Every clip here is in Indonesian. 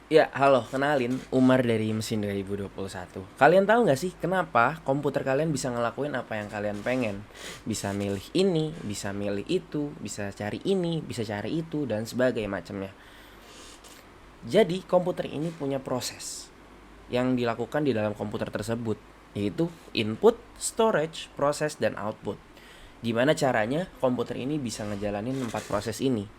Ya, halo, kenalin Umar dari Mesin 2021. Kalian tahu nggak sih kenapa komputer kalian bisa ngelakuin apa yang kalian pengen? Bisa milih ini, bisa milih itu, bisa cari ini, bisa cari itu, dan sebagainya macamnya. Jadi, komputer ini punya proses yang dilakukan di dalam komputer tersebut, yaitu input, storage, proses, dan output. Gimana caranya komputer ini bisa ngejalanin 4 proses ini?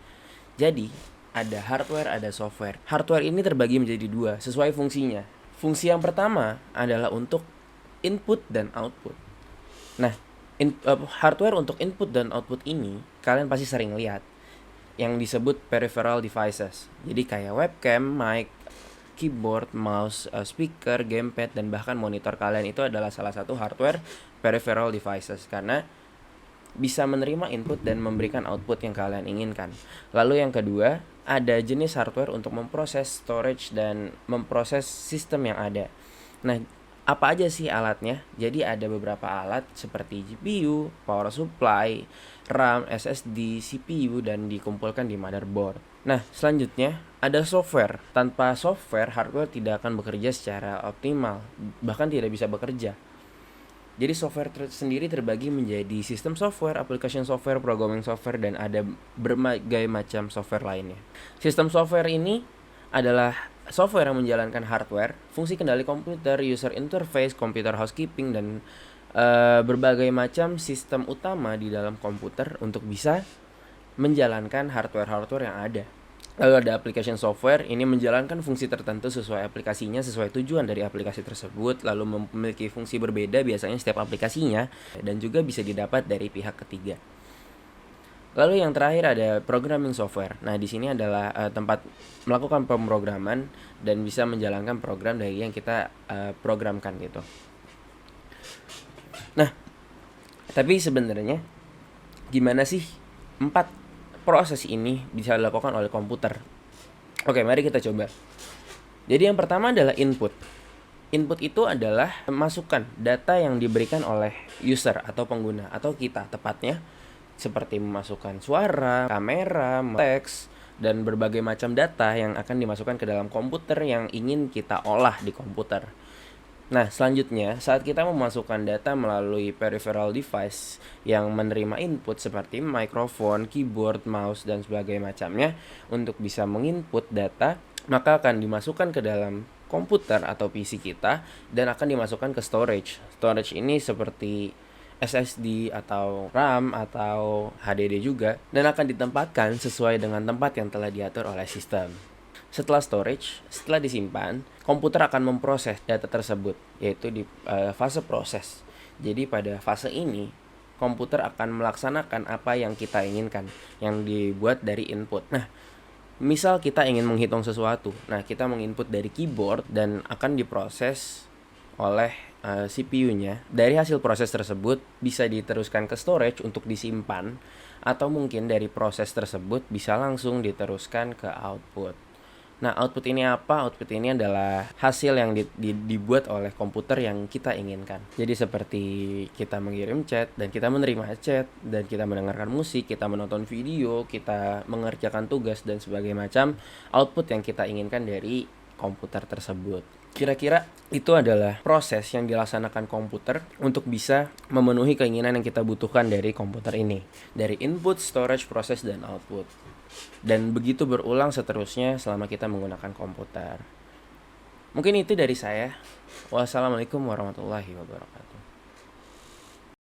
Jadi, ada hardware, ada software. Hardware ini terbagi menjadi dua sesuai fungsinya. Fungsi yang pertama adalah untuk input dan output. Nah, hardware untuk input dan output ini kalian pasti sering lihat yang disebut peripheral devices. Jadi kayak webcam, mic, keyboard, mouse, speaker, gamepad, dan bahkan monitor kalian itu adalah salah satu hardware peripheral devices karena bisa menerima input dan memberikan output yang kalian inginkan. Lalu yang kedua, ada jenis hardware untuk memproses storage dan memproses sistem yang ada. Nah, apa aja sih alatnya? Jadi ada beberapa alat seperti GPU, power supply, RAM, SSD, CPU, dan dikumpulkan di motherboard. Nah, selanjutnya ada software. Tanpa software, hardware tidak akan bekerja secara optimal, bahkan tidak bisa bekerja. Jadi software sendiri terbagi menjadi sistem software, application software, programming software, dan ada berbagai macam software lainnya. Sistem software ini adalah software yang menjalankan hardware, fungsi kendali komputer, user interface, computer housekeeping, dan berbagai macam sistem utama di dalam komputer untuk bisa menjalankan hardware-hardware yang ada. Lalu ada application software, ini menjalankan fungsi tertentu sesuai aplikasinya, sesuai tujuan dari aplikasi tersebut, lalu memiliki fungsi berbeda biasanya setiap aplikasinya, dan juga bisa didapat dari pihak ketiga. Lalu yang terakhir ada programming software. Nah, di sini adalah tempat melakukan pemrograman dan bisa menjalankan program dari yang kita programkan gitu. Nah, tapi sebenarnya gimana sih 4 proses ini bisa dilakukan oleh komputer? Oke, mari kita coba. Jadi yang pertama adalah input. Input itu adalah masukan data yang diberikan oleh user atau pengguna atau kita tepatnya, seperti memasukkan suara, kamera, teks, dan berbagai macam data yang akan dimasukkan ke dalam komputer yang ingin kita olah di komputer. Nah, selanjutnya, saat kita memasukkan data melalui peripheral device yang menerima input seperti mikrofon, keyboard, mouse, dan sebagainya macamnya untuk bisa menginput data, maka akan dimasukkan ke dalam komputer atau PC kita dan akan dimasukkan ke storage. Storage ini seperti SSD atau RAM atau HDD juga dan akan ditempatkan sesuai dengan tempat yang telah diatur oleh sistem. Setelah storage, setelah disimpan, komputer akan memproses data tersebut, yaitu di fase proses. Jadi pada fase ini, komputer akan melaksanakan apa yang kita inginkan, yang dibuat dari input. Nah, misal kita ingin menghitung sesuatu, nah kita menginput dari keyboard dan akan diproses oleh CPU-nya. Dari hasil proses tersebut bisa diteruskan ke storage untuk disimpan, atau mungkin dari proses tersebut bisa langsung diteruskan ke output. Nah, output ini apa? Output ini adalah hasil yang dibuat oleh komputer yang kita inginkan. Jadi seperti kita mengirim chat dan kita menerima chat dan kita mendengarkan musik, kita menonton video, kita mengerjakan tugas dan sebagainya macam output yang kita inginkan dari komputer tersebut. Kira-kira itu adalah proses yang dilaksanakan komputer untuk bisa memenuhi keinginan yang kita butuhkan dari komputer ini. Dari input, storage, proses, dan output. Dan begitu berulang seterusnya selama kita menggunakan komputer. Mungkin itu dari saya. Wassalamualaikum warahmatullahi wabarakatuh.